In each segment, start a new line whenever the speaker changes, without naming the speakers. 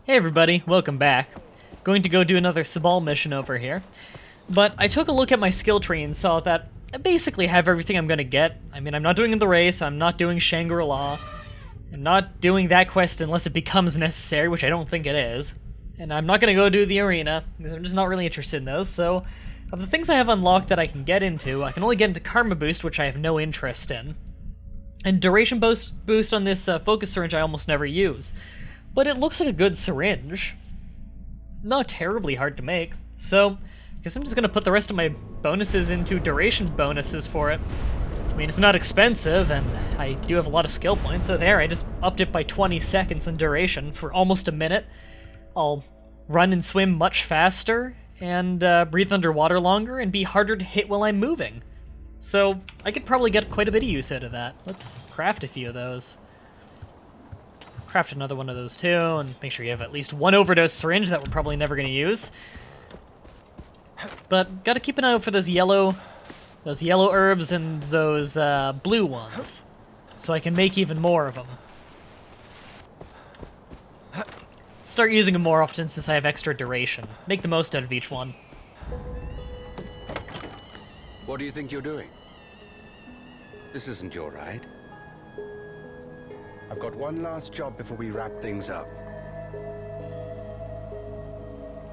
Hey everybody, welcome back. Going to go do another Sabal mission over here. But I took a look at my skill tree and saw that I basically have everything I'm gonna get. I mean, I'm not doing the race, I'm not doing Shangri-La. I'm not doing that quest unless it becomes necessary, which I don't think it is. And I'm not gonna go do the arena, because I'm just not really interested in those, so... Of the things I have unlocked that I can get into, I can only get into Karma Boost, which I have no interest in. And Duration Boost on this Focus Syringe I almost never use. But it looks like a good syringe. Not terribly hard to make, so I guess I'm just gonna put the rest of my bonuses into duration bonuses for it. I mean, it's not expensive, and I do have a lot of skill points, so there, I just upped it by 20 seconds in duration for almost a minute. I'll run and swim much faster, and breathe underwater longer, and be harder to hit while I'm moving. So I could probably get quite a bit of use out of that. Let's craft a few of those. Craft another one of those too, and make sure you have at least one overdose syringe that we're probably never going to use. But gotta keep an eye out for those yellow herbs and those blue ones, so I can make even more of them. Start using them more often since I have extra duration. Make the most out of each one.
What do you think you're doing? This isn't your ride. I've got one last job before we wrap things up.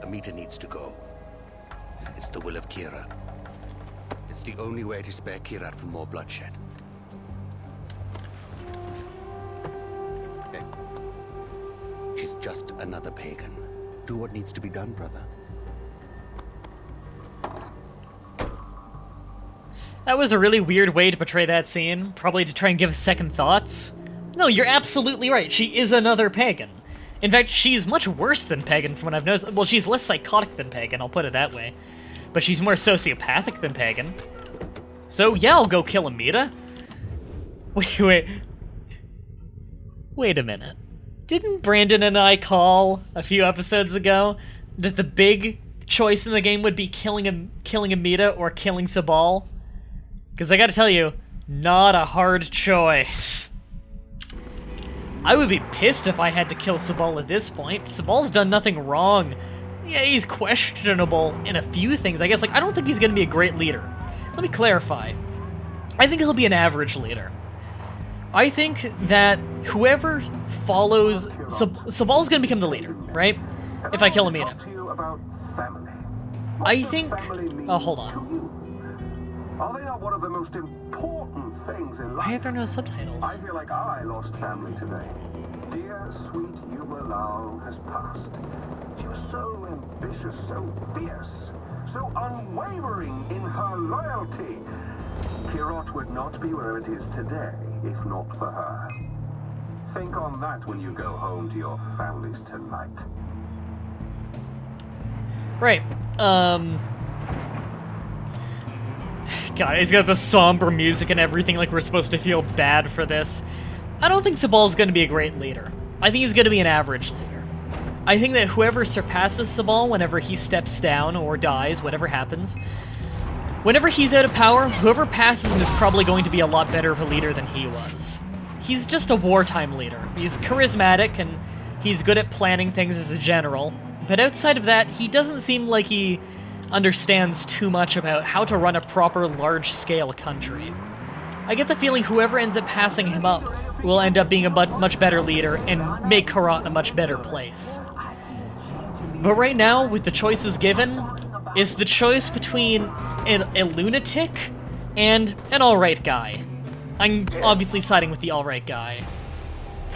Amita needs to go. It's the will of Kira. It's the only way to spare Kirat from more bloodshed. Okay. She's just another pagan. Do what needs to be done, brother.
That was a really weird way to portray that scene, probably to try and give second thoughts. No, you're absolutely right. She is another pagan. In fact, she's much worse than Pagan from what I've noticed. Well, she's less psychotic than Pagan, I'll put it that way. But she's more sociopathic than Pagan. So, yeah, I'll go kill Amita. Wait a minute. Didn't Brandon and I call a few episodes ago that the big choice in the game would be killing Amita or killing Sabal? Because I gotta tell you, not a hard choice. I would be pissed if I had to kill Sabal at this point. Sabal's done nothing wrong. Yeah, he's questionable in a few things, I guess. Like, I don't think he's gonna be a great leader. Let me clarify. I think he'll be an average leader. I think that whoever follows... Sabal's gonna become the leader, right? If I kill Amita. I think... Oh, hold on.
Are they not one of the most important things in life?
Why are there no subtitles?
I feel like I lost family today. Dear, sweet Yumalal has passed. She was so ambitious, so fierce, so unwavering in her loyalty. Kirot would not be where it is today if not for her. Think on that when you go home to your families tonight.
Right. God, he's got the somber music and everything, like we're supposed to feel bad for this. I don't think Sabal's gonna be a great leader. I think he's gonna be an average leader. I think that whoever surpasses Sabal whenever he steps down or dies, whatever happens, whenever he's out of power, whoever passes him is probably going to be a lot better of a leader than he was. He's just a wartime leader. He's charismatic and he's good at planning things as a general, but outside of that, he doesn't seem like he understands too much about how to run a proper large-scale country. I get the feeling whoever ends up passing him up will end up being a much better leader and make Karat a much better place. But right now, with the choices given, is the choice between a lunatic and an alright guy. I'm obviously siding with the alright guy.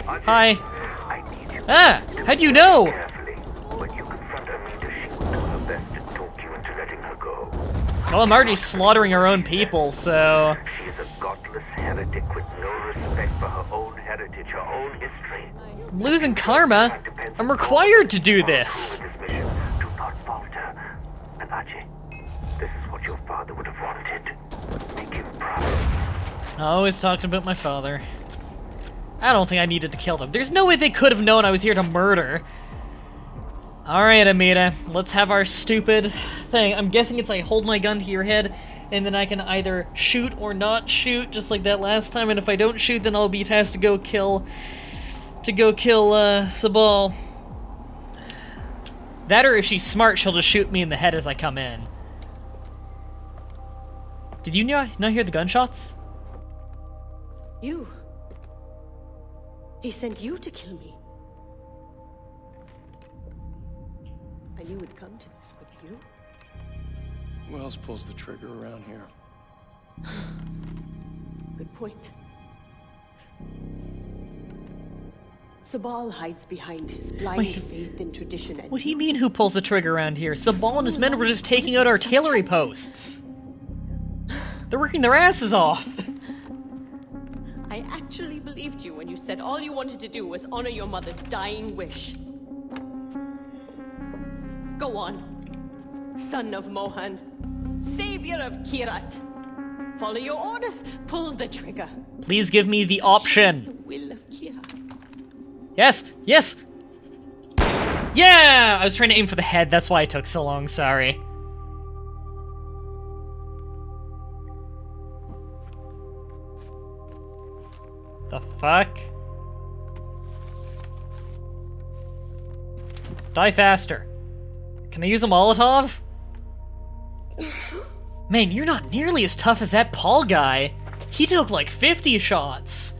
Hi. Ah! How'd you know? Well, I'm already slaughtering our own people, so...
She is a godless heretic with no respect for her own heritage, her own history.
I'm losing karma. I'm required to do this.
Do not falter. And Ajay, this is what your father would have wanted. Make him proud.
Always talking about my father. I don't think I needed to kill them. There's no way they could have known I was here to murder. Alright, Amita, let's have our stupid thing. I'm guessing it's I hold my gun to your head, and then I can either shoot or not shoot, just like that last time, and if I don't shoot, then I'll be tasked to go kill Sabal. That, or if she's smart, she'll just shoot me in the head as I come in. Did you not hear the gunshots?
You. He sent you to kill me. I knew it'd come to this, wouldn't you?
Who else pulls the trigger around here?
Good point. Sabal hides behind his blind
Wait.
faith in tradition and
What do you mean, who pulls the trigger around here? Sabal and his men were just taking out artillery posts. They're working their asses off.
I actually believed you when you said all you wanted to do was honor your mother's dying wish. Go on, son of Mohan, savior of Kirat. Follow your orders, pull the trigger.
Please give me the
The
option.
will of Kirat.
Yes, yes! Yeah! I was trying to aim for the head, that's why it took so long, sorry. The fuck? Die faster. Can I use a Molotov? Man, you're not nearly as tough as that Paul guy. He took like 50 shots.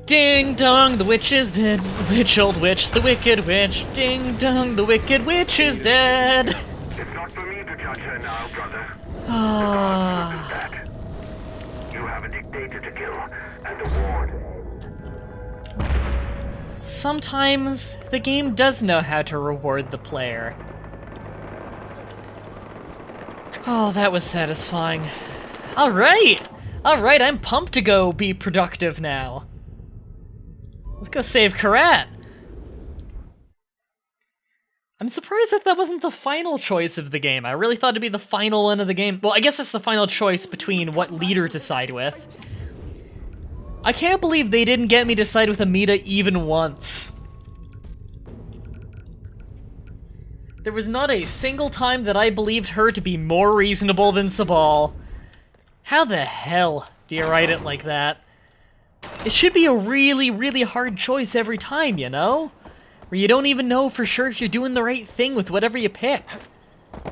Ding dong, the witch is dead. Witch, old witch, the wicked witch. Ding dong, the wicked witch is dead.
It's not for me to judge her now, brother.
Ah.
That. You have a dictator to kill, and a ward.
Sometimes the game does know how to reward the player. Oh, that was satisfying. Alright! Alright, I'm pumped to go be productive now. Let's go save Karat. I'm surprised that wasn't the final choice of the game. I really thought it'd be the final one of the game. Well, I guess it's the final choice between what leader to side with. I can't believe they didn't get me to side with Amita even once. There was not a single time that I believed her to be more reasonable than Sabal. How the hell do you write it like that? It should be a really, really hard choice every time, you know? Where you don't even know for sure if you're doing the right thing with whatever you pick.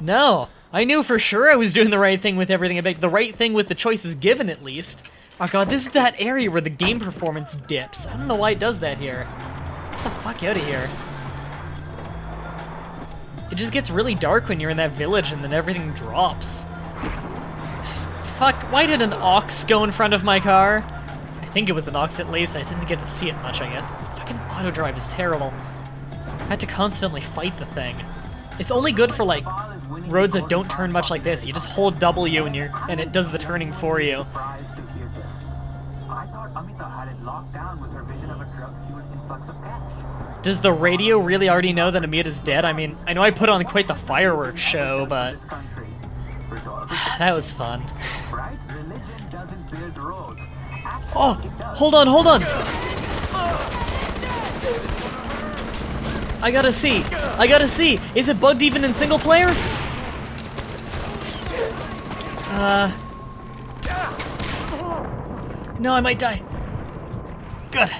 No, I knew for sure I was doing the right thing with everything I picked. The right thing with the choices given, at least. Oh god, this is that area where the game performance dips. I don't know why it does that here. Let's get the fuck out of here. It just gets really dark when you're in that village and then everything drops. Fuck, why did an ox go in front of my car? I think it was an ox at least. I didn't get to see it much, I guess. Fucking auto drive is terrible. I had to constantly fight the thing. It's only good for like roads that don't turn much like this. You just hold W and it does the turning for you.
I thought Amita had it locked down with her vision of a drug-fueled influx of cash.
Does the radio really already know that Amita's dead? I mean, I know I put on quite the fireworks show, but
This country.
that was fun.
Right? Religion doesn't build roads. Actually,
Oh,
it does.
hold on, hold on. I gotta see. I gotta see. Is it bugged even in single player? No, I might die. Good.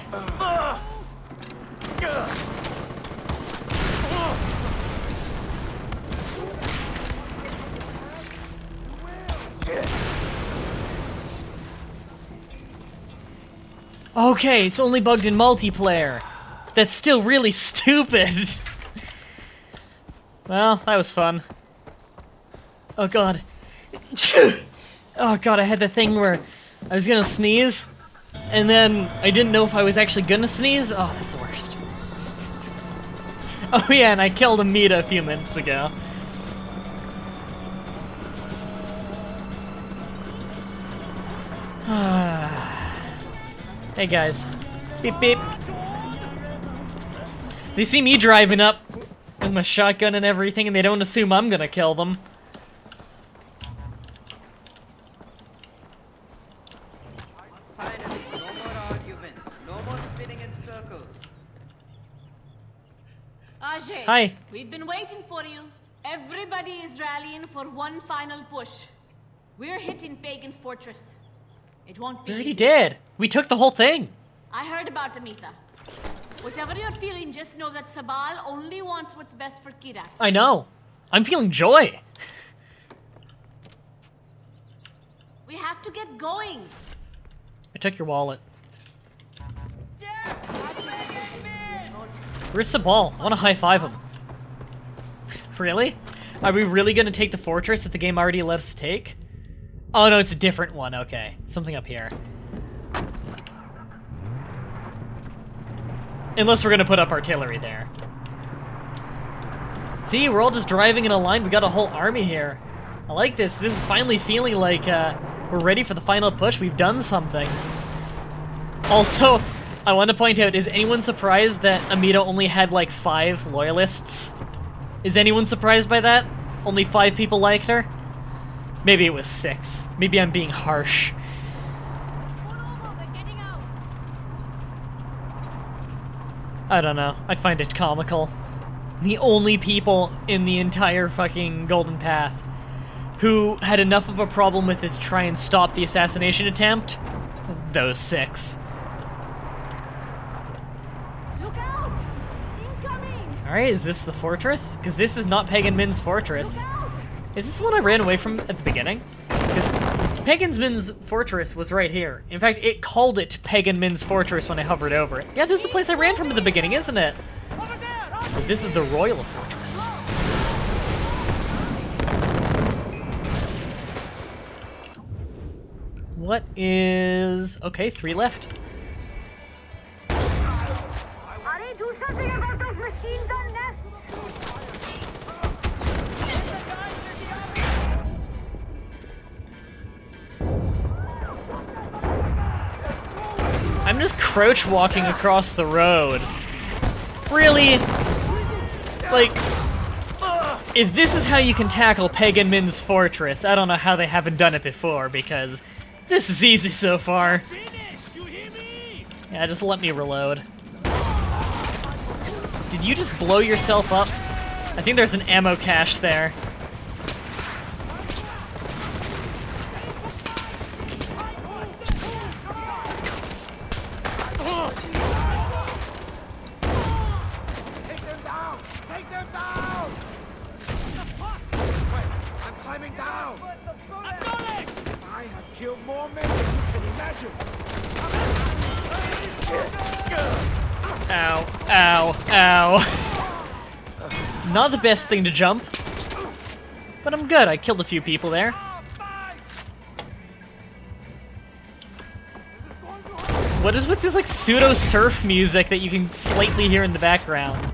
Okay, it's only bugged in multiplayer. That's still really stupid. Well, that was fun. Oh god. Oh god, I had the thing where I was gonna sneeze, and then I didn't know if I was actually gonna sneeze. Oh, that's the worst. Oh yeah, and I killed Amita a few minutes ago. Hey guys. Beep beep. They see me driving up with my shotgun and everything, and they don't assume I'm gonna kill them.
Finally, no more arguments, no more spinning in circles.
Ajay,
Hi.
we've been waiting for you. Everybody is rallying for one final push. We're hitting Pagan's fortress. It won't be
We already
easy.
did. We took the whole thing.
I heard about Amita. Whatever you're feeling, just know that Sabal only wants what's best for Kirat.
I know. I'm feeling joy.
We have to get going.
I took your wallet. Where's Sabal? I want to high-five him. Really? Are we really going to take the fortress that the game already let us take? Oh no, it's a different one. Okay. Something up here. Unless we're going to put up artillery there. See, we're all just driving in a line. We got a whole army here. I like this. This is finally feeling like we're ready for the final push. We've done something. Also, I want to point out, is anyone surprised that Amita only had like 5 loyalists? Is anyone surprised by that? Only 5 people liked her? Maybe it was 6. Maybe I'm being harsh. I don't know. I find it comical. The only people in the entire fucking Golden Path who had enough of a problem with it to try and stop the assassination attempt, those 6.
Look out! Incoming!
Alright, is this the fortress? Because this is not Pagan Min's fortress. Is this the one I ran away from at the beginning? Because Pagan Min's fortress was right here. In fact, it called it Pagan Min's fortress when I hovered over it. Yeah, this is the place I ran from at the beginning, isn't it? So this is the Royal Fortress. What is... Okay, 3 left. I'm just crouch walking across the road. Really? Like, if this is how you can tackle Pagan Min's fortress, I don't know how they haven't done it before, because this is easy so far. Yeah, just let me reload. Did you just blow yourself up? I think there's an ammo cache there. Ow, ow, ow. Not the best thing to jump, but I'm good. I killed a few people there. What is with this like pseudo surf music that you can slightly hear in the background?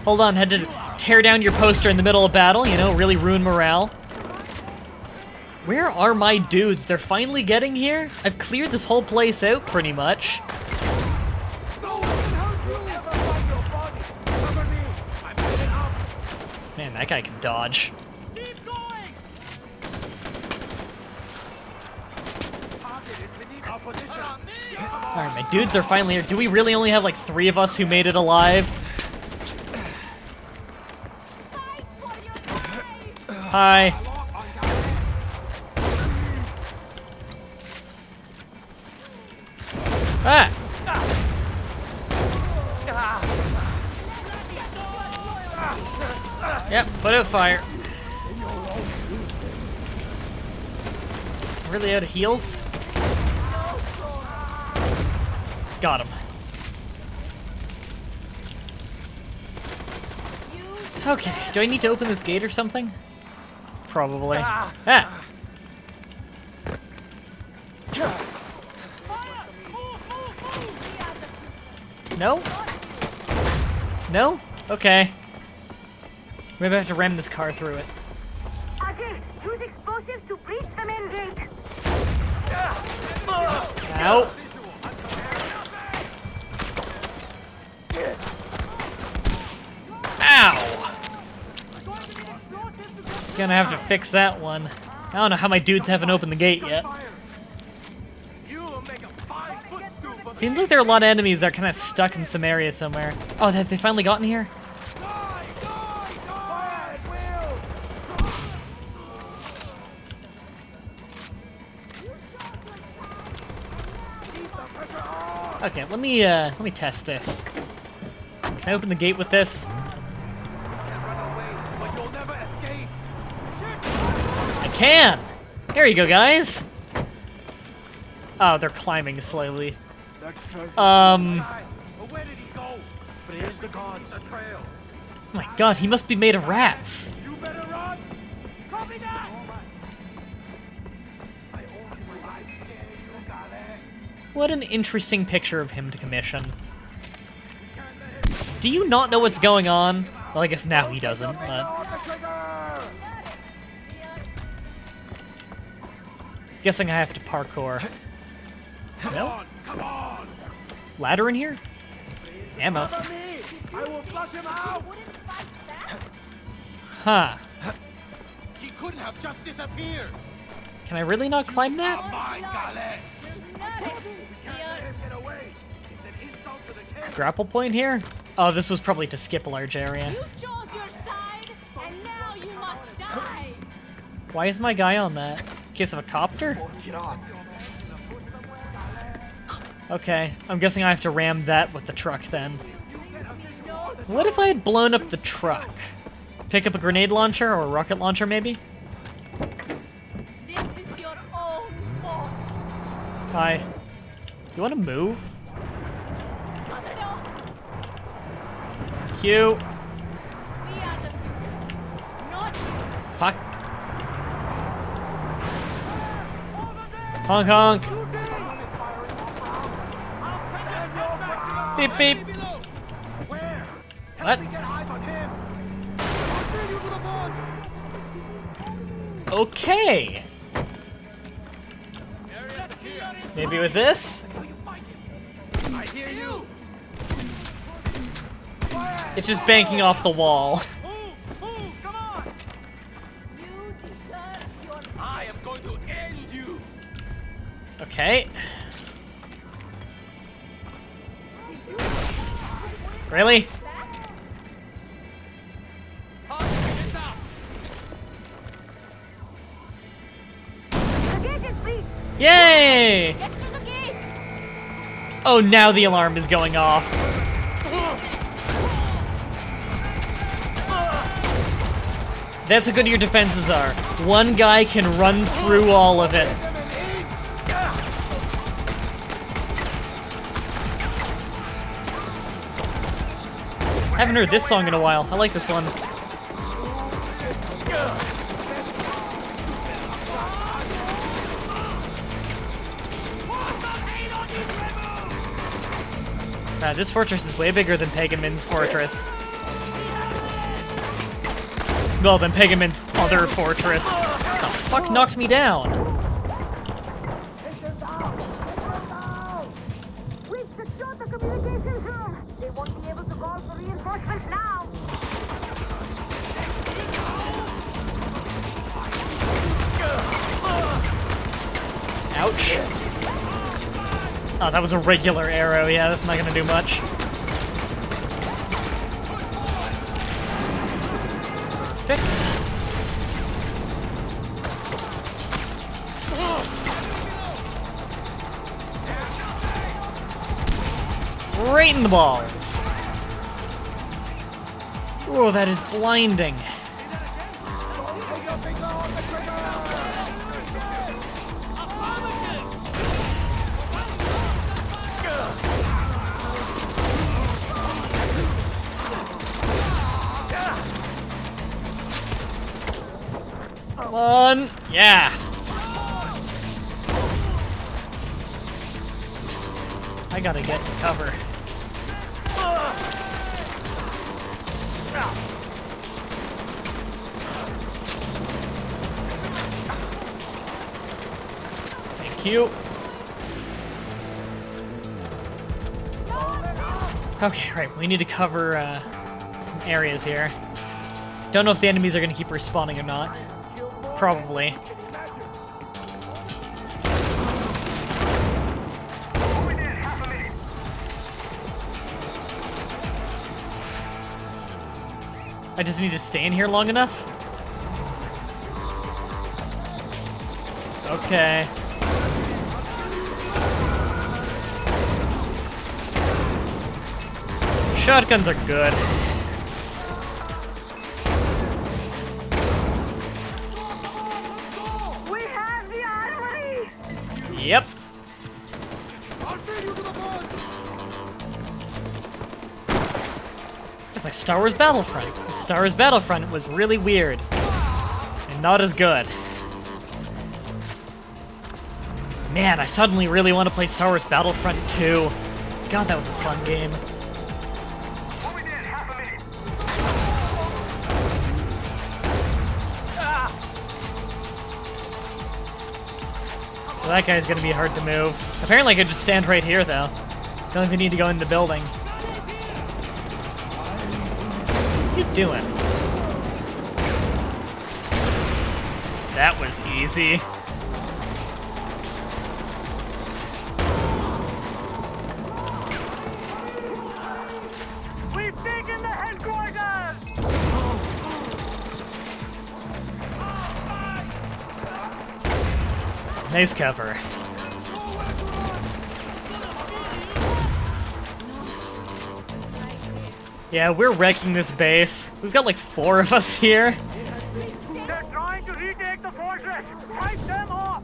Hold on, had to tear down your poster in the middle of battle, you know, really ruin morale. Where are my dudes? They're finally getting here? I've cleared this whole place out pretty much. Man, that guy can dodge. Alright, my dudes are finally here. Do we really only have like 3 of us who made it alive? Hi. Ah! Yep, put out fire. Really out of heals? Got him. Okay, do I need to open this gate or something? Probably. Ah! No? No? Okay. Maybe I have to ram this car through it.
Ajay, use explosives to breach the main gate.
Ow. Ow! Gonna have to fix that one. I don't know how my dudes haven't opened the gate yet. Seems like there are a lot of enemies that are kind of stuck in some area somewhere. Oh, have they finally gotten here? Okay, let me test this. Can I open the gate with this? I can! There you go, guys! Oh, they're climbing slowly.
Where did he go?
Praise the gods.
Trail.
Oh my god, he must be made of rats.
You better run. Copy that.
What an interesting picture of him to commission. Do you not know what's going on? Well, I guess now he doesn't, but... Guessing I have to parkour. No?
Come on.
Ladder in here? Ammo.
I will flush him out.
Huh.
He couldn't have just disappeared.
Can I really not climb that?
Mine, Gale.
Grapple point here? Oh, this was probably to skip a large area.
You chose your side, and now you must die.
Why is my guy on that? Case of a copter? Okay, I'm guessing I have to ram that with the truck then. What if I had blown up the truck? Pick up a grenade launcher or a rocket launcher maybe?
This is your own fault.
Hi. You want to move? Q.
We are the future, not you.
Fuck. Honk honk. Beep beep.
Where?
What?
Get eyes on him. I'll bring you to the board.
Okay. Maybe with this?
I hear you.
It's just banking off the wall.
Move, come on.
You deserve your
I am going to end you.
Okay. Really? Yay!
Get through the gate.
Oh, now the alarm is going off. That's how good your defenses are. One guy can run through all of it. Haven't heard this song in a while. I like this one. This fortress is way bigger than Pagan's fortress. Well, than Pagan's other fortress. The fuck knocked me down?
We've secured the communications room. They won't be able to call for reinforcements now.
Ouch. Oh, that was a regular arrow. Yeah, that's not gonna do much. Perfect. Right in the balls. Oh, that is blinding. Come on. Yeah. I gotta get to cover. Thank you. Okay, right, we need to cover some areas here. Don't know if the enemies are gonna keep respawning or not. Probably. I just need to stay in here long enough? Okay. Shotguns are good.
We have the armory!
Yep. It's like Star Wars Battlefront. If Star Wars Battlefront was really weird and not as good. Man, I suddenly really want to play Star Wars Battlefront 2. God, that was a fun game. So that guy's gonna be hard to move. Apparently I could just stand right here though. Don't even need to go in the building. What are you doing? That was easy.
We've taken the headquarters!
Nice cover. Yeah, we're wrecking this base. We've got like 4 of us here.
They're trying to retake the fortress! Fight them off!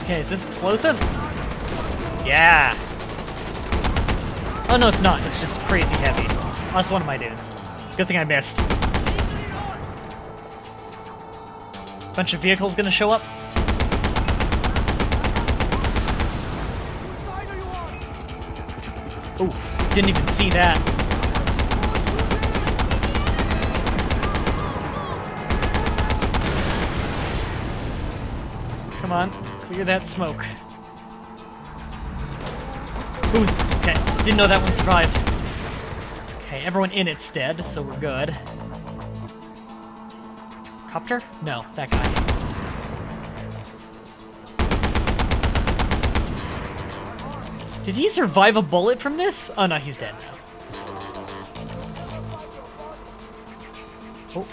Okay, is this explosive? Yeah. Oh no, it's not. It's just crazy heavy. Oh, that's one of my dudes. Good thing I missed. Bunch of vehicles gonna show up. Ooh, didn't even see that. Come on, clear that smoke. Ooh, okay, didn't know that one survived. Okay, everyone in it's dead, so we're good. Copter? No, that guy. Did he survive a bullet from this? Oh no, he's dead now. Oh.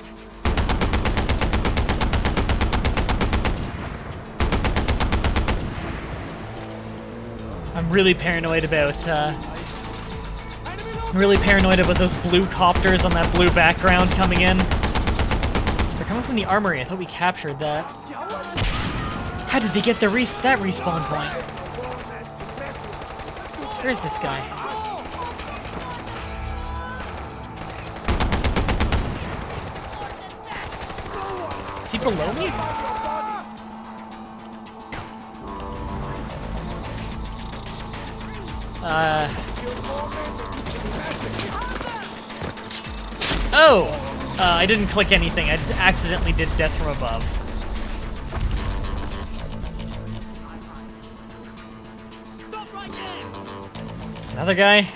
I'm really paranoid about, those blue copters on that blue background coming in. They're coming from the armory. I thought we captured that. How did they get that respawn point? Where's this guy? Is he below me? Oh! I didn't click anything. I just accidentally did death from above. Another guy.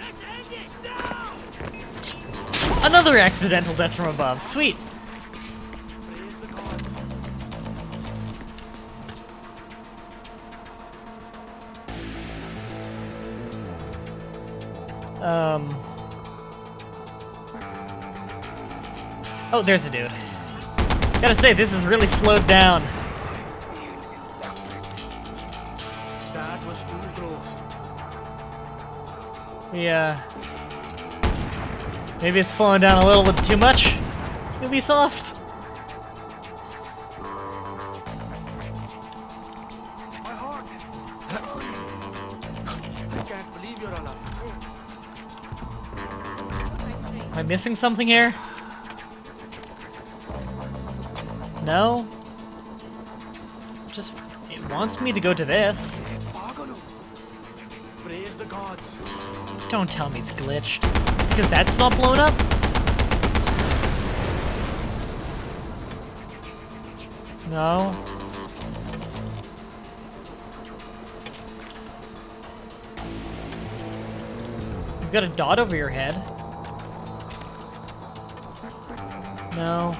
Another accidental death from above. Sweet. Oh, there's a dude. Gotta say, this is really slowed down.
That was too close.
Yeah. Maybe it's slowing down a little bit too much. Ubisoft.
My heart. I can't believe you're alive.
Am I missing something here? No? Just, it wants me to go to this.
Praise the gods.
Don't tell me it's glitched. Is it because that's not blown up? No. You've got a dot over your head. No.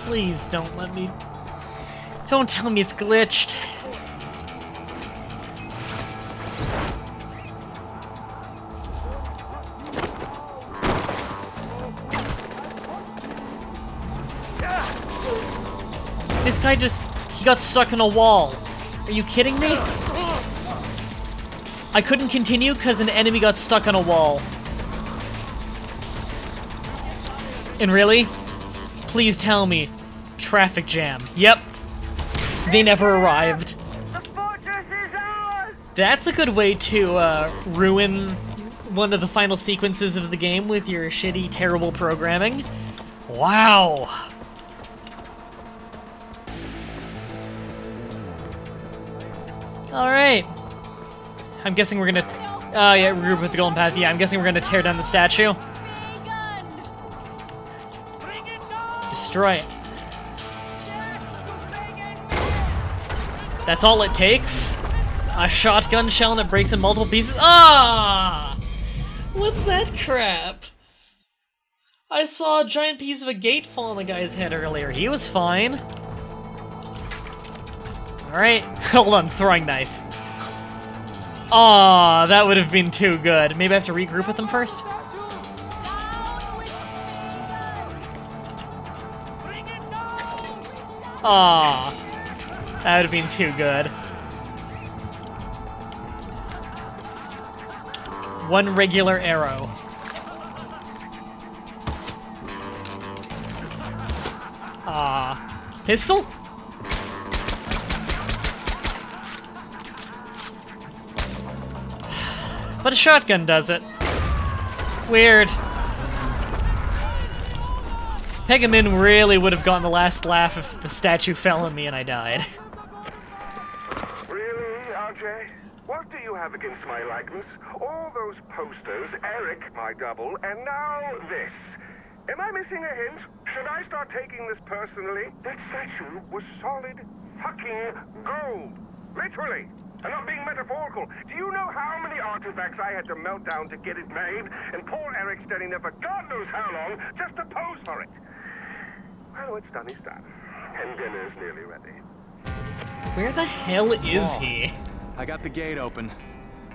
Please don't let me... Don't tell me it's glitched. this guy he got stuck in a wall. Are you kidding me? I couldn't continue because an enemy got stuck on a wall. And really? Please tell me. Traffic jam. Yep. They never arrived.
The fortress is ours!
That's a good way to ruin one of the final sequences of the game with your shitty, terrible programming. Wow. Alright. I'm guessing we're gonna... Oh yeah, regroup with the Golden Path. Yeah, I'm guessing we're gonna tear down the statue. Destroy it. That's all it takes? A shotgun shell and it breaks in multiple pieces? Ah! What's that crap? I saw a giant piece of a gate fall on the guy's head earlier. He was fine. Alright, hold on, throwing knife. Aw, that would have been too good. Maybe I have to regroup with them first? Aw, that would have been too good. One regular arrow. Pistol? But a shotgun does it. Weird. Pagan really would have gotten the last laugh if the statue fell on me and I died.
Really, RJ? What do you have against my likeness? All those posters, Eric, my double, and now this. Am I missing a hint? Should I start taking this personally? That statue was solid fucking gold. Literally. I'm not being metaphorical. Do you know how many artifacts I had to melt down to get it made? And poor Eric standing there for God knows how long just to pose for it. Well, what's done is done. And dinner's nearly ready.
Where the hell is he?
I got the gate open.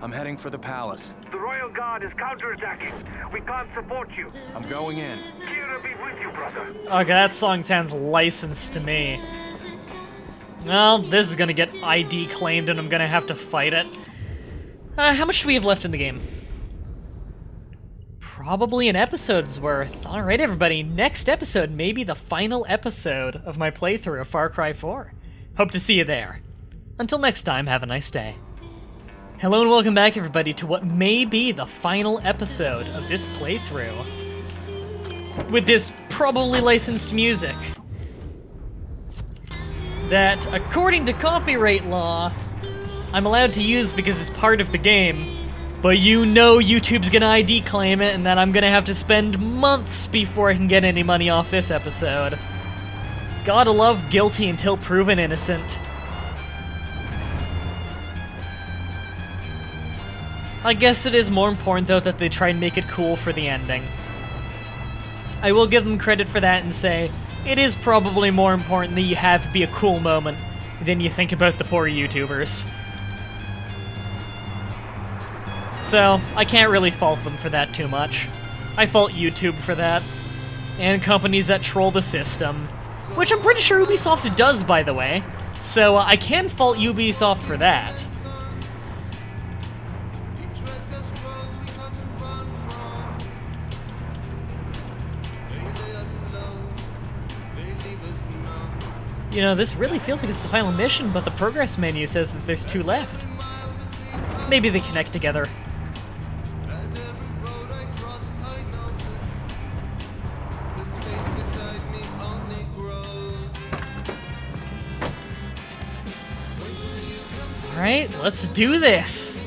I'm heading for the palace.
The Royal Guard is counterattacking. We can't support you.
I'm going in.
Kira be with you, brother.
Okay, that song sounds licensed to me. Well, this is gonna get ID claimed and I'm gonna have to fight it. How much do we have left in the game? Probably an episode's worth. Alright everybody, next episode may be the final episode of my playthrough of Far Cry 4. Hope to see you there. Until next time, have a nice day. Hello and welcome back everybody to what may be the final episode of this playthrough. With this probably licensed music. That, according to copyright law, I'm allowed to use because it's part of the game, but you know YouTube's gonna ID claim it and that I'm gonna have to spend months before I can get any money off this episode. Gotta love guilty until proven innocent. I guess it is more important though that they try and make it cool for the ending. I will give them credit for that and say, it is probably more important that you have it be a cool moment than you think about the poor YouTubers. So, I can't really fault them for that too much. I fault YouTube for that. And companies that troll the system. Which I'm pretty sure Ubisoft does, by the way. So, I can fault Ubisoft for that. You know, this really feels like it's the final mission, but the progress menu says that there's 2 left. Maybe they connect together. Alright, let's do this!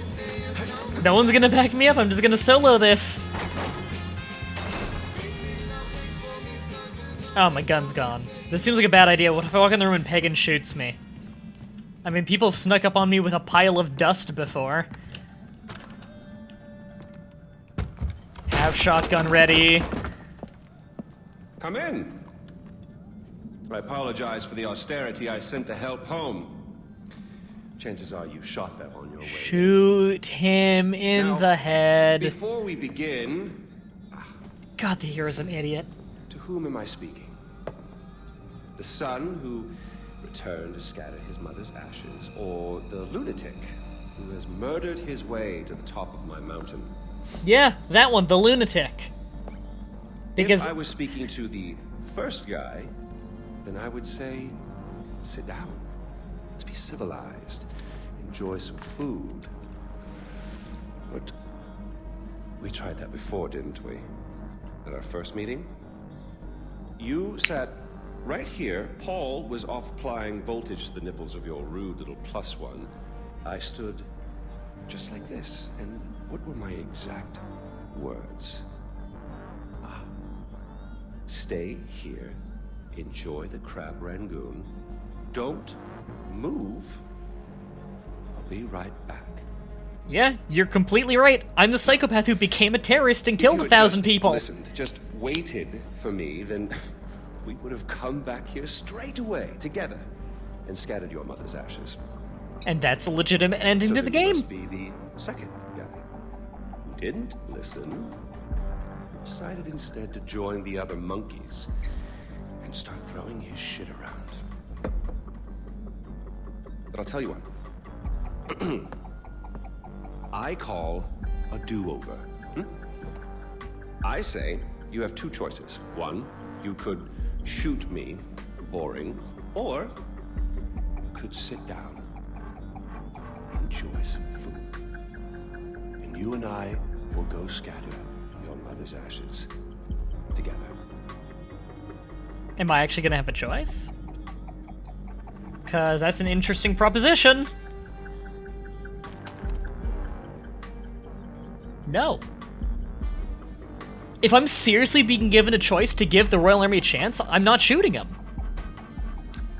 No one's gonna back me up, I'm just gonna solo this. Oh, my gun's gone. This seems like a bad idea. What if I walk in the room and Pagan shoots me? I mean, people have snuck up on me with a pile of dust before. Have shotgun ready.
Come in. I apologize for the austerity I sent to help home. Chances are you shot them on your way.
Shoot him in
Now,
the head.
Before we begin...
God, the hero's an idiot.
To whom am I speaking? The son who return to scatter his mother's ashes, or the lunatic who has murdered his way to the top of my mountain.
Yeah, that one, the lunatic. Because
if I was speaking to the first guy, then I would say, sit down. Let's be civilized. Enjoy some food. But we tried that before, didn't we? At our first meeting? You sat right here. Paul was off applying voltage to the nipples of your rude little +1. I stood just like this. And what were my exact words? Stay here, enjoy the crab rangoon, don't move, I'll be right back.
yeah, you're completely right. I'm the psychopath who became a terrorist and killed
If you
1,000
had
people.
listened, just waited for me, then we would have come back here straight away, together, and scattered your mother's ashes.
And that's a legitimate ending
So
to the
then you
game.
must be the second guy who didn't listen, decided instead to join the other monkeys and start throwing his shit around. But I'll tell you what. I call a do-over. I say you have two choices. One, you could shoot me, boring, or you could sit down, enjoy some food, and you and I will go scatter your mother's ashes together.
Am I actually gonna have a choice? Cause that's an interesting proposition. No. If I'm seriously being given a choice to give the Royal Army a chance, I'm not shooting them.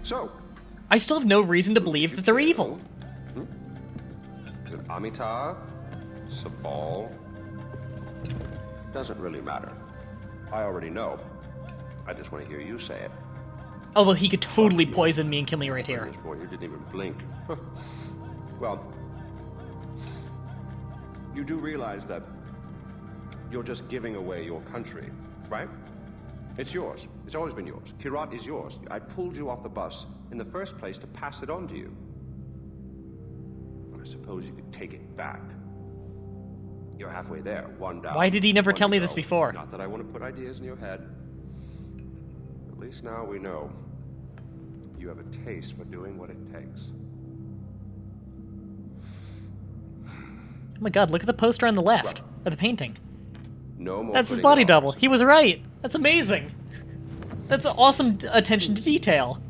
So,
I still have no reason to believe that they're evil.
is it Amita? Sabal? Doesn't really matter. I already know. I just want to hear you say it.
Although he could totally poison me and kill me right here.
At this point, you didn't even blink. Well, you do realize that you're just giving away your country, right? It's yours. It's always been yours. Kyrat is yours. I pulled you off the bus in the first place to pass it on to you. I suppose you could take it back. You're halfway there, one down.
Why did he never
one
tell
to
me
go.
this before?
Not that I want to put ideas in your head. At least now we know. You have a taste for doing what it takes.
Oh my god, look at the poster on the left. Or the painting.
No more
That's his
putting
body
it
double.
off.
He was right. That's amazing. That's an awesome attention to detail.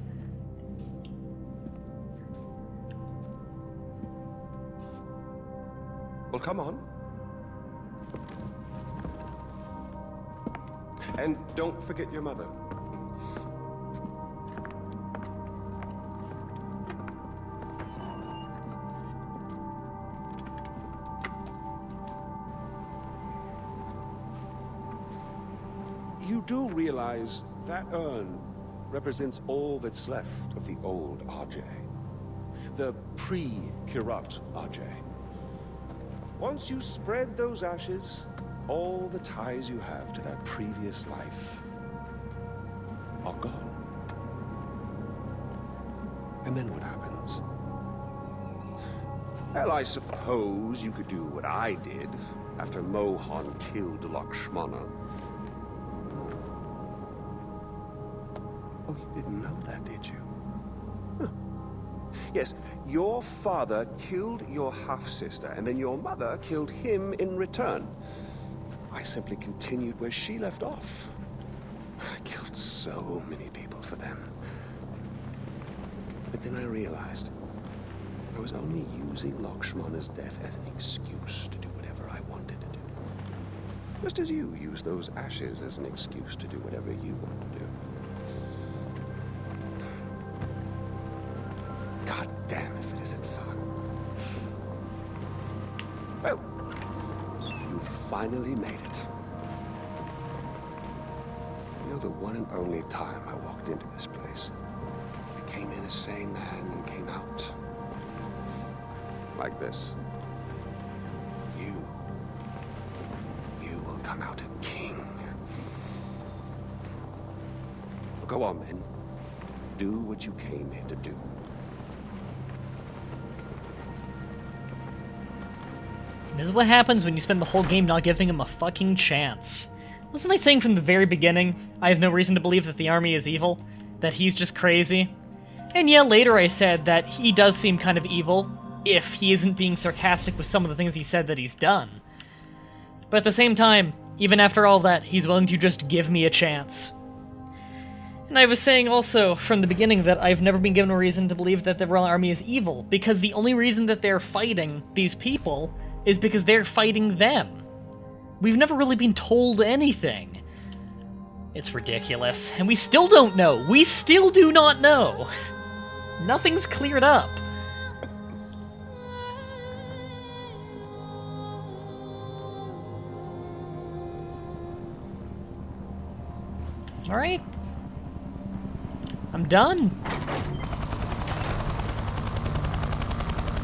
Well, come on. And don't forget your mother. You do realize that urn represents all that's left of the old RJ. The pre-Kyrat RJ. Once you spread those ashes, all the ties you have to that previous life are gone. And then what happens? Well, I suppose you could do what I did after Mohan killed Lakshmana. Oh, you didn't know that, did you? Huh. Yes, your father killed your half-sister, and then your mother killed him in return. I simply continued where she left off. I killed so many people for them. But then I realized I was only using Lakshmana's death as an excuse to do whatever I wanted to do. Just as you use those ashes as an excuse to do whatever you want to do. God damn if it isn't fun. Well, you finally made it. You know, the one and only time I walked into this place, I came in a sane man and came out like this. You will come out a king. Well, go on then. do what you came here to do.
This is what happens when you spend the whole game not giving him a fucking chance. Wasn't I saying from the very beginning, I have no reason to believe that the army is evil? That he's just crazy? And yeah, later I said that he does seem kind of evil, if he isn't being sarcastic with some of the things he said that he's done. But at the same time, even after all that, he's willing to just give me a chance. And I was saying also from the beginning that I've never been given a reason to believe that the Royal Army is evil, because the only reason that they're fighting these people is because they're fighting them. We've never really been told anything. It's ridiculous, and we still don't know. We still do not know. Nothing's cleared up. Alright. I'm done.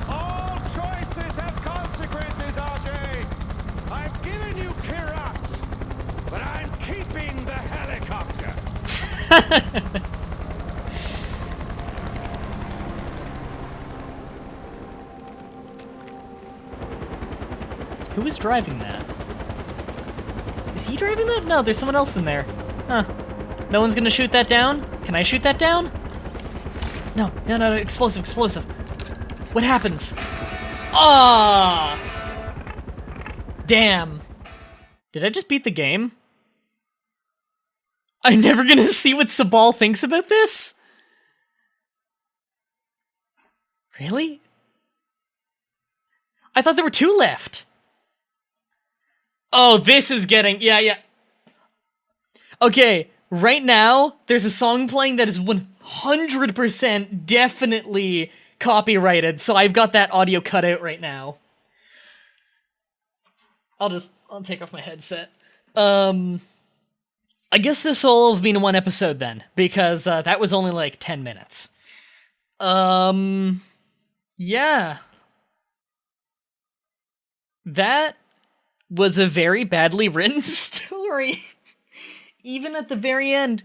All choices have consequences, RJ. I've given you Kirat, but I'm keeping the helicopter.
Who is driving that? Is he driving that? No, there's someone else in there. Huh. No one's gonna shoot that down? Can I shoot that down? No, explosive. What happens? Ah! Damn. Did I just beat the game? I'm never gonna see what Sabal thinks about this? Really? I thought there were 2 left. Oh, this is getting... Yeah. Okay, right now, there's a song playing that is 100% definitely copyrighted, so I've got that audio cut out right now. I'll take off my headset. I guess this will have been one episode then, because that was only like 10 minutes. Yeah. That was a very badly written story. Even at the very end,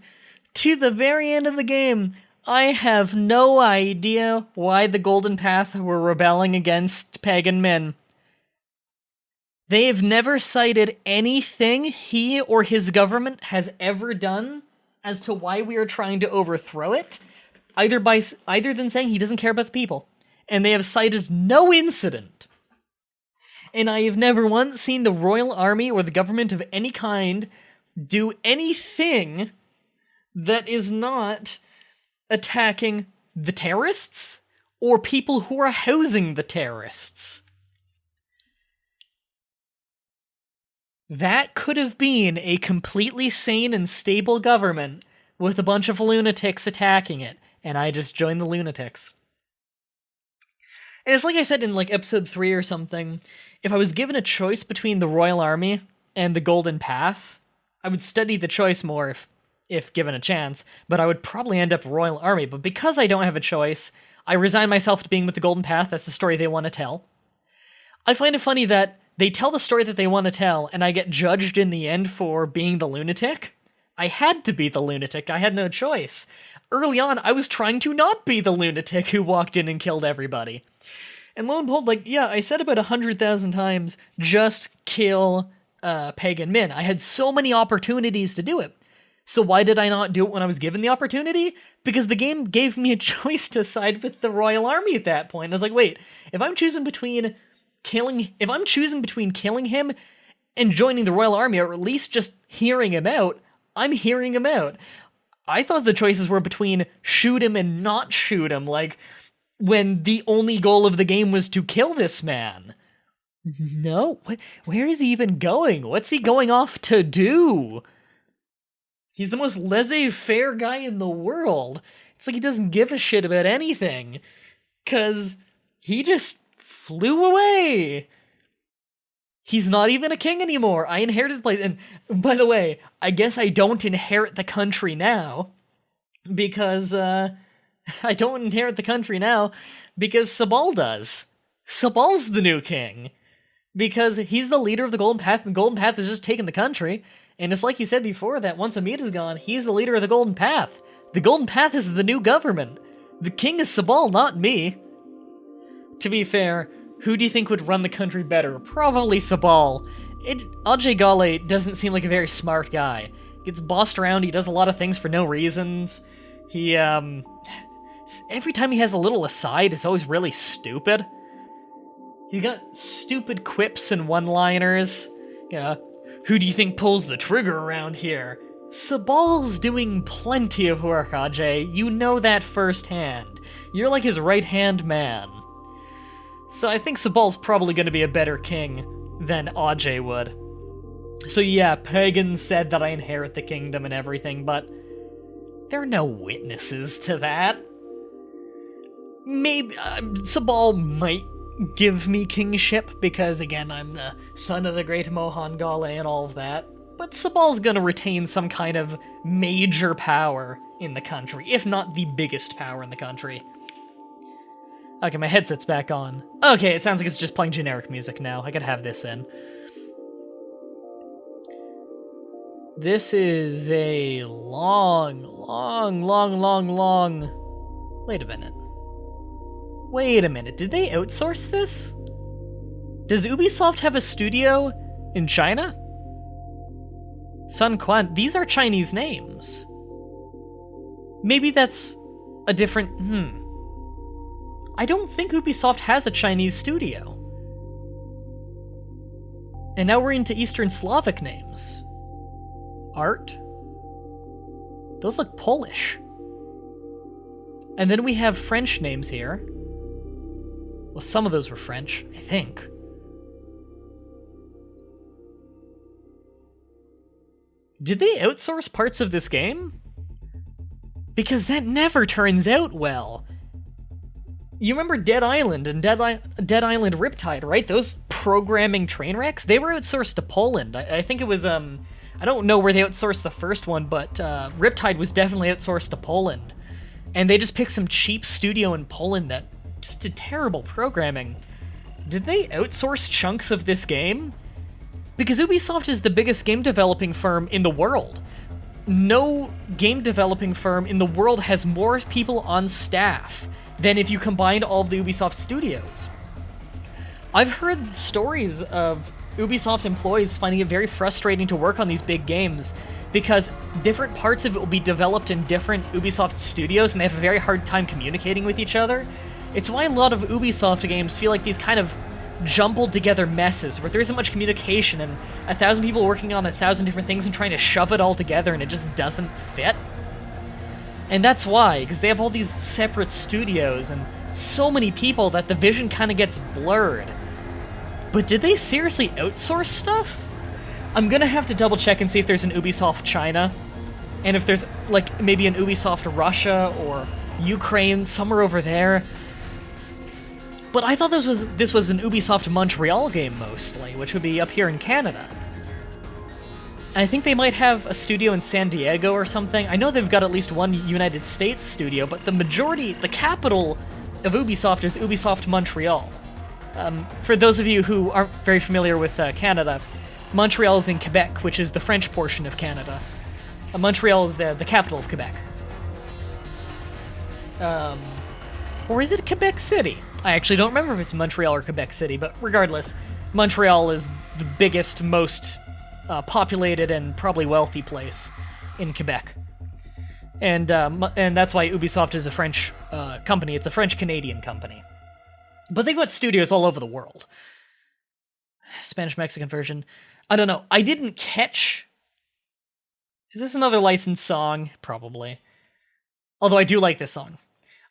to the very end of the game, I have no idea why the Golden Path were rebelling against Pagan men. They have never cited anything he or his government has ever done as to why we are trying to overthrow it, either than saying he doesn't care about the people. And they have cited no incident. And I have never once seen the Royal Army or the government of any kind do anything that is not attacking the terrorists or people who are housing the terrorists. That could have been a completely sane and stable government with a bunch of lunatics attacking it, and I just joined the lunatics. And it's like I said in like episode 3 or something, if I was given a choice between the Royal Army and the Golden Path, I would study the choice more if given a chance, but I would probably end up Royal Army. But because I don't have a choice, I resign myself to being with the Golden Path. That's the story they want to tell. I find it funny that they tell the story that they want to tell, and I get judged in the end for being the lunatic. I had to be the lunatic. I had no choice. Early on, I was trying to not be the lunatic who walked in and killed everybody. And lo and behold, like, yeah, I said about 100,000 times, just kill Pagan men. I had so many opportunities to do it. So why did I not do it when I was given the opportunity? Because the game gave me a choice to side with the Royal Army at that point. I was like, wait, if I'm choosing between killing him and joining the Royal Army, or at least just hearing him out, I'm hearing him out. I thought the choices were between shoot him and not shoot him, like when the only goal of the game was to kill this man. No, where is he even going? What's he going off to do? He's the most laissez-faire guy in the world. It's like he doesn't give a shit about anything, 'cause he just flew away. He's not even a king anymore. I inherited the place. And by the way, I guess I don't inherit the country now, because I don't inherit the country now because Sabal does. Sabal's the new king, because he's the leader of the Golden Path, and the Golden Path has just taken the country. And it's like you said before, that once Amita's gone, he's the leader of the Golden Path. The Golden Path is the new government. The king is Sabal, not me. To be fair, who do you think would run the country better? Probably Sabal. Ajay Ghale doesn't seem like a very smart guy. Gets bossed around, he does a lot of things for no reasons. He, every time he has a little aside, it's always really stupid. He got stupid quips and one-liners. Yeah, who do you think pulls the trigger around here? Sabal's doing plenty of work, Ajay. You know that firsthand. You're like his right-hand man. So I think Sabal's probably going to be a better king than Ajay would. So yeah, Pagan said that I inherit the kingdom and everything, but there are no witnesses to that. Maybe Sabal might give me kingship, because again, I'm the son of the great Mohan Ghale and all of that. But Sabal's gonna retain some kind of major power in the country, if not the biggest power in the country. Okay, my headset's back on. Okay, it sounds like it's just playing generic music now. I could have this in. This is a long... Wait a minute, did they outsource this? Does Ubisoft have a studio in China? Sun Quan, these are Chinese names. Maybe that's a different... I don't think Ubisoft has a Chinese studio. And now we're into Eastern Slavic names. Art? Those look Polish. And then we have French names here. Well, some of those were French, I think. Did they outsource parts of this game? Because that never turns out well. You remember Dead Island and Dead Island Riptide, right? Those programming train wrecks? They were outsourced to Poland. I think it was, I don't know where they outsourced the first one, but Riptide was definitely outsourced to Poland. And they just picked some cheap studio in Poland that just did terrible programming. Did they outsource chunks of this game? Because Ubisoft is the biggest game developing firm in the world. No game developing firm in the world has more people on staff than if you combined all of the Ubisoft studios. I've heard stories of Ubisoft employees finding it very frustrating to work on these big games because different parts of it will be developed in different Ubisoft studios and they have a very hard time communicating with each other. It's why a lot of Ubisoft games feel like these kind of jumbled together messes where there isn't much communication and 1,000 people working on 1,000 different things and trying to shove it all together and it just doesn't fit. And that's why, because they have all these separate studios and so many people that the vision kind of gets blurred. But did they seriously outsource stuff? I'm gonna have to double check and see if there's an Ubisoft China, and if there's like maybe an Ubisoft Russia or Ukraine, somewhere over there. But I thought this was an Ubisoft Montreal game mostly, which would be up here in Canada. And I think they might have a studio in San Diego or something. I know they've got at least one United States studio, but the capital of Ubisoft is Ubisoft Montreal. For those of you who aren't very familiar with Canada, Montreal is in Quebec, which is the French portion of Canada. Montreal is the capital of Quebec. Or is it Quebec City? I actually don't remember if it's Montreal or Quebec City, but regardless, Montreal is the biggest, most populated and probably wealthy place in Quebec. And that's why Ubisoft is a French company. It's a French-Canadian company. But they've got studios all over the world. Spanish-Mexican version. I don't know. I didn't catch... Is this another licensed song? Probably. Although I do like this song.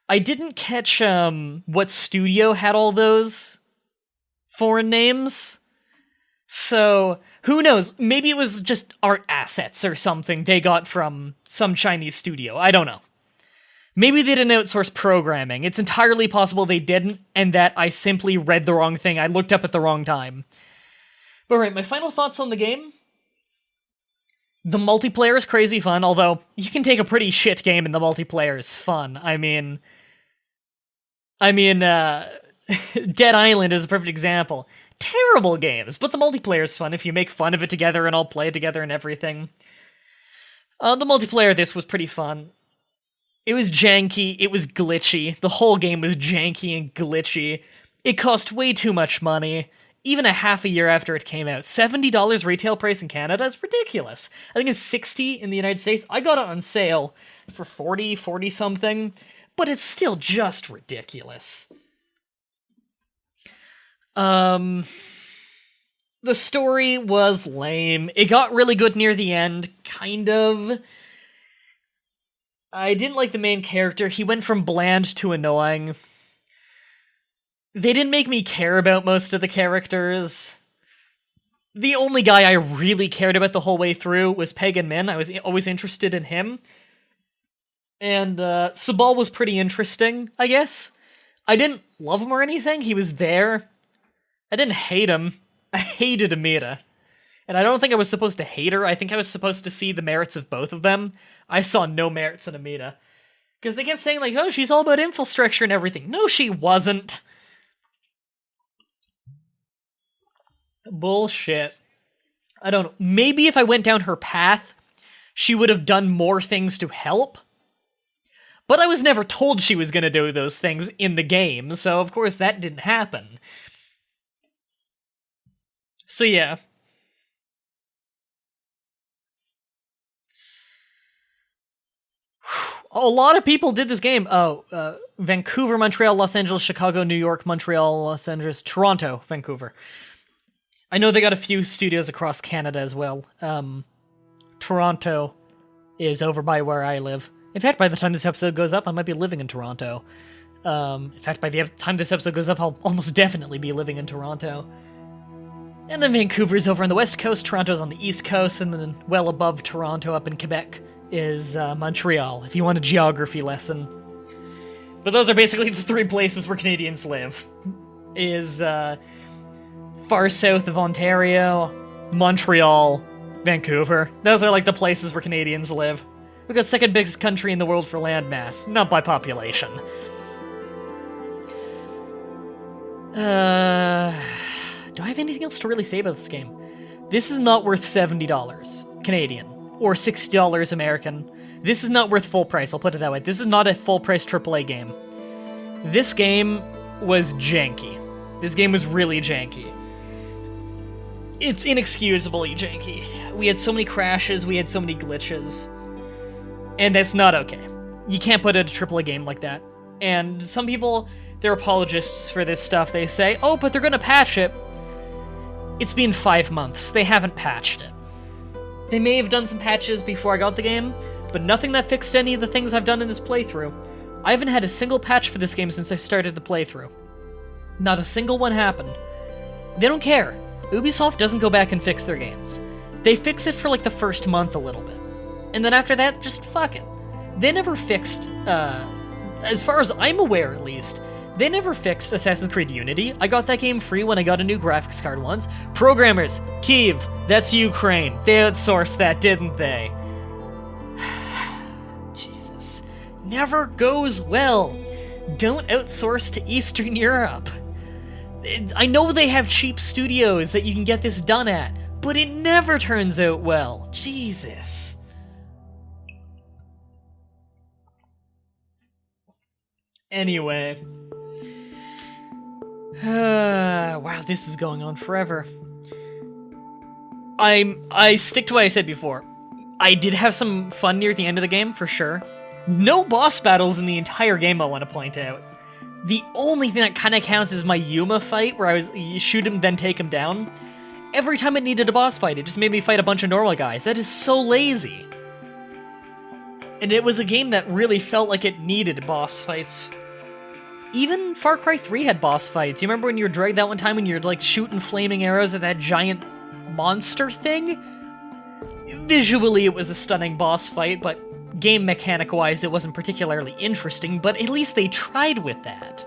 I didn't catch what studio had all those foreign names. So, who knows? Maybe it was just art assets or something they got from some Chinese studio. I don't know. Maybe they didn't outsource programming. It's entirely possible they didn't, and that I simply read the wrong thing. I looked up at the wrong time. But right, my final thoughts on the game. The multiplayer is crazy fun, although you can take a pretty shit game and the multiplayer is fun. I mean, Dead Island is a perfect example. Terrible games, but the multiplayer is fun if you make fun of it together and all play it together and everything. The multiplayer of this was pretty fun. It was janky, it was glitchy. The whole game was janky and glitchy. It cost way too much money. Even a half a year after it came out. $70 retail price in Canada is ridiculous. I think it's $60 in the United States. I got it on sale for $40 something, but it's still just ridiculous. The story was lame. It got really good near the end, kind of. I didn't like the main character. He went from bland to annoying. They didn't make me care about most of the characters. The only guy I really cared about the whole way through was Pagan Min. I was always interested in him. And Sabal was pretty interesting, I guess. I didn't love him or anything. He was there. I didn't hate him. I hated Amita. And I don't think I was supposed to hate her. I think I was supposed to see the merits of both of them. I saw no merits in Amita. Because they kept saying, like, oh, she's all about infrastructure and everything. No, she wasn't. Bullshit. I don't know. Maybe if I went down her path, she would have done more things to help. But I was never told she was going to do those things in the game, so of course that didn't happen. So yeah. A lot of people did this game. Vancouver, Montreal, Los Angeles, Chicago, New York, Montreal, Los Angeles, Toronto, Vancouver. I know they got a few studios across Canada as well. Toronto is over by where I live. In fact, by the time this episode goes up, I might be living in Toronto. In fact, by the time this episode goes up, I'll almost definitely be living in Toronto. And then Vancouver's over on the west coast, Toronto's on the east coast, and then well above Toronto up in Quebec is Montreal, if you want a geography lesson. But those are basically the three places where Canadians live. Is far south of Ontario, Montreal, Vancouver. Those are like the places where Canadians live. We've got second biggest country in the world for landmass, not by population. Do I have anything else to really say about this game? This is not worth $70 Canadian, or $60 American. This is not worth full price, I'll put it that way. This is not a full price AAA game. This game was janky. This game was really janky. It's inexcusably janky. We had so many crashes, we had so many glitches. And that's not okay. You can't put out a AAA game like that. And some people, they're apologists for this stuff. They say, oh, but they're gonna patch it. It's been 5 months. They haven't patched it. They may have done some patches before I got the game, but nothing that fixed any of the things I've done in this playthrough. I haven't had a single patch for this game since I started the playthrough. Not a single one happened. They don't care. Ubisoft doesn't go back and fix their games. They fix it for like the first month a little bit. And then after that, just fuck it. They never fixed, as far as I'm aware at least, they never fixed Assassin's Creed Unity. I got that game free when I got a new graphics card once. Programmers, Kyiv, that's Ukraine. They outsourced that, didn't they? Jesus. Never goes well. Don't outsource to Eastern Europe. I know they have cheap studios that you can get this done at, but it never turns out well. Jesus. Anyway. Wow, this is going on forever. I stick to what I said before. I did have some fun near the end of the game, for sure. No boss battles in the entire game, I want to point out. The only thing that kind of counts is my Yuma fight, where you shoot him, then take him down. Every time it needed a boss fight, it just made me fight a bunch of normal guys. That is so lazy. And it was a game that really felt like it needed boss fights. Even Far Cry 3 had boss fights. You remember when you were dragged that one time when you were like shooting flaming arrows at that giant monster thing? Visually, it was a stunning boss fight, but game mechanic-wise, it wasn't particularly interesting, but at least they tried with that.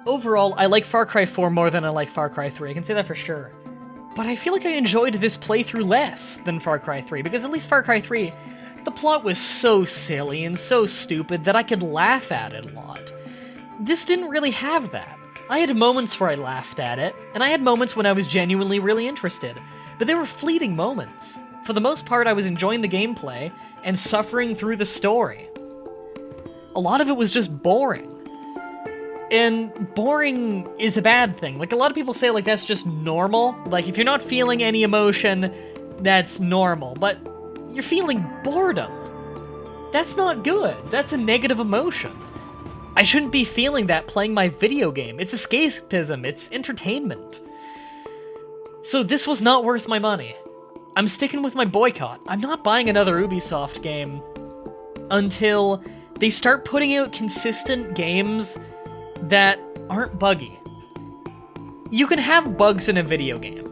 Overall, I like Far Cry 4 more than I like Far Cry 3, I can say that for sure. But I feel like I enjoyed this playthrough less than Far Cry 3, because at least Far Cry 3, the plot was so silly and so stupid that I could laugh at it a lot. This didn't really have that. I had moments where I laughed at it, and I had moments when I was genuinely really interested, but they were fleeting moments. For the most part, I was enjoying the gameplay, and suffering through the story. A lot of it was just boring. And boring is a bad thing. Like, a lot of people say, like, that's just normal. Like, if you're not feeling any emotion, that's normal. But you're feeling boredom. That's not good. That's a negative emotion. I shouldn't be feeling that playing my video game. It's escapism. It's entertainment. So this was not worth my money. I'm sticking with my boycott. I'm not buying another Ubisoft game until they start putting out consistent games that aren't buggy. You can have bugs in a video game.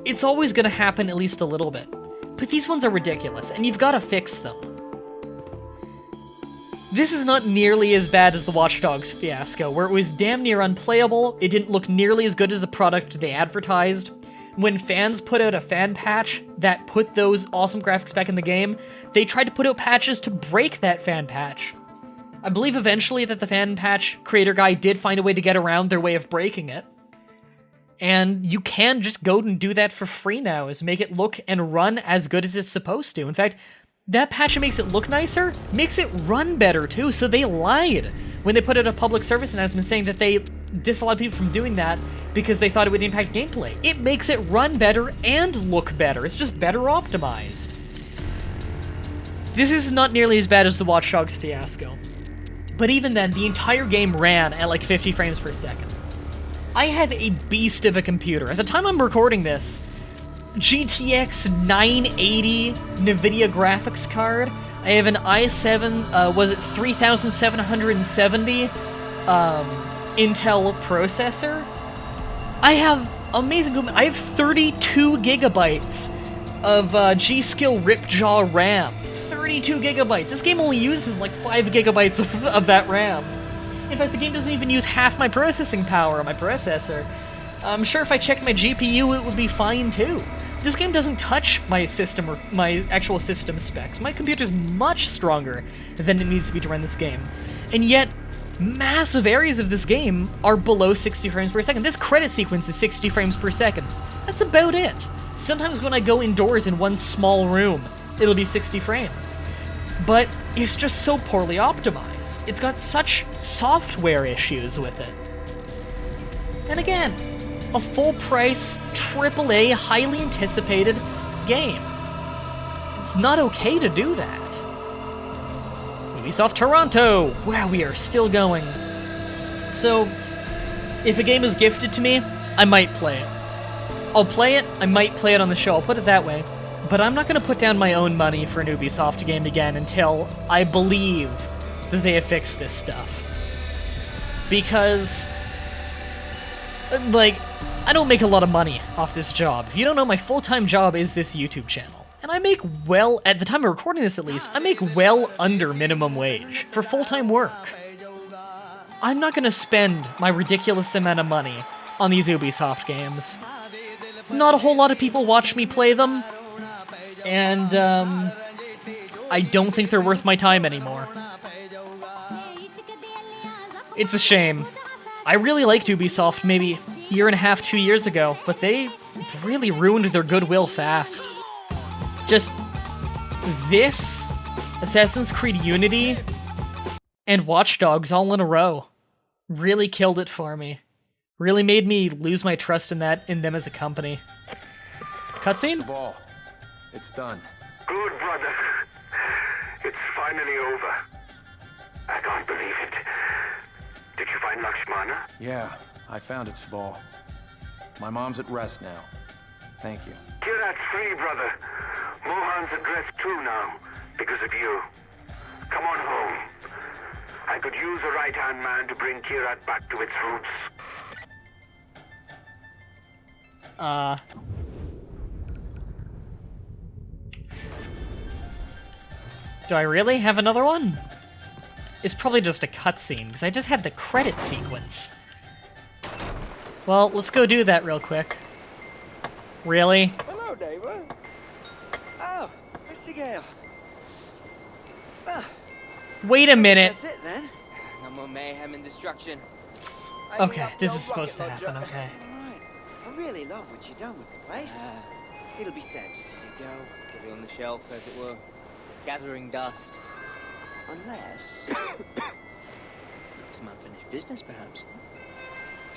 It's always gonna happen at least a little bit. But these ones are ridiculous, and you've gotta fix them. This is not nearly as bad as the Watch Dogs fiasco, where it was damn near unplayable, it didn't look nearly as good as the product they advertised. When fans put out a fan patch that put those awesome graphics back in the game, they tried to put out patches to break that fan patch. I believe eventually that the fan patch creator guy did find a way to get around their way of breaking it. And you can just go and do that for free now, is make it look and run as good as it's supposed to. In fact, that patch makes it look nicer, makes it run better too, so they lied when they put out a public service announcement saying that they disallowed people from doing that because they thought it would impact gameplay. It makes it run better and look better. It's just better optimized. This is not nearly as bad as the Watch Dogs fiasco. But even then, the entire game ran at like 50 frames per second. I have a beast of a computer. At the time I'm recording this, GTX 980 NVIDIA graphics card. I have an i7, was it 3770 Intel processor. I have amazing, I have 32 gigabytes of G-Skill Ripjaw RAM. 32 gigabytes. This game only uses like 5 gigabytes of that RAM. In fact, the game doesn't even use half my processing power on my processor. I'm sure if I checked my GPU, it would be fine too. This game doesn't touch my system or my actual system specs. My computer's much stronger than it needs to be to run this game. And yet, massive areas of this game are below 60 frames per second. This credit sequence is 60 frames per second. That's about it. Sometimes when I go indoors in one small room, it'll be 60 frames. But it's just so poorly optimized. It's got such software issues with it. And again, a full-price, AAA, highly anticipated game. It's not okay to do that. Ubisoft Toronto! Wow, we are still going. So, if a game is gifted to me, I might play it. I'll play it, I might play it on the show, I'll put it that way. But I'm not gonna put down my own money for an Ubisoft game again until I believe that they have fixed this stuff. Because, like, I don't make a lot of money off this job. If you don't know, my full-time job is this YouTube channel. And I make well, at the time of recording this at least, I make well under minimum wage for full-time work. I'm not gonna spend my ridiculous amount of money on these Ubisoft games. Not a whole lot of people watch me play them, and I don't think they're worth my time anymore. It's a shame. I really liked Ubisoft maybe a year and a half, 2 years ago, but they really ruined their goodwill fast. Just this, Assassin's Creed Unity, and Watch Dogs all in a row really killed it for me. Really made me lose my trust in them as a company. Cutscene?
The ball. It's done.
Good, brother. It's finally over. I can't believe it. Did you find Lakshmana?
Yeah, I found its ball. My mom's at rest now. Thank you.
Kirat's free, brother. Mohan's at rest too now, because of you. Come on home. I could use a right-hand man to bring Kirat back to its roots.
Do I really have another one? It's probably just a cutscene, because I just had the credit sequence. Well, let's go do that real quick. Really?
Hello, David. Oh, Mr. Gale. Ah,
Wait a minute.
that's it then. No more mayhem and destruction.
Okay, this is supposed to happen, okay.
Alright. I really love what you've done with the place. It'll be sad to see you go. Put it on the shelf, as it were.
gathering dust. Unless... some unfinished business, perhaps.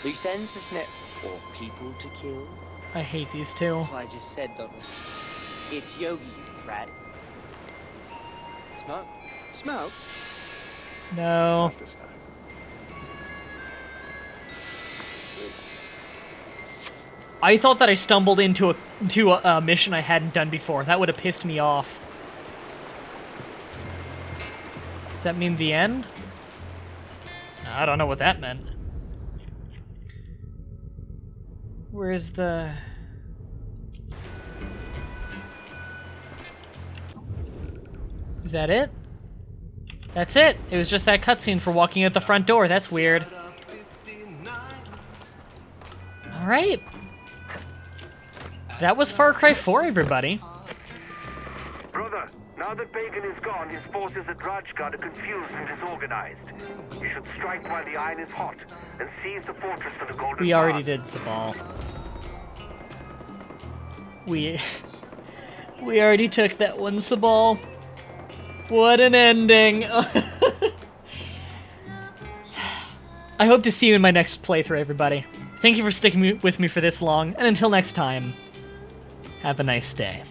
Loose ends, isn't it? Or people to kill?
I hate these two.
That's what I just said, Donald. It's Yogi, you prat. Smoke? Smoke?
No.
Not this time.
I thought that I stumbled into a mission I hadn't done before. That would have pissed me off. Does that mean the end? I don't know what that meant. Where's the... Is that it? That's it. It was just that cutscene for walking out the front door. That's weird. Alright. That was Far Cry 4, everybody.
Brother, now that Pagan is gone, his forces at Rajgard are confused and disorganized. You should strike while the iron is hot and seize the fortress for the Golden
We already
Path.
did Sabal. We already took that one, Sabal. What an ending. I hope to see you in my next playthrough, everybody. Thank you for sticking with me for this long, and until next time, have a nice day.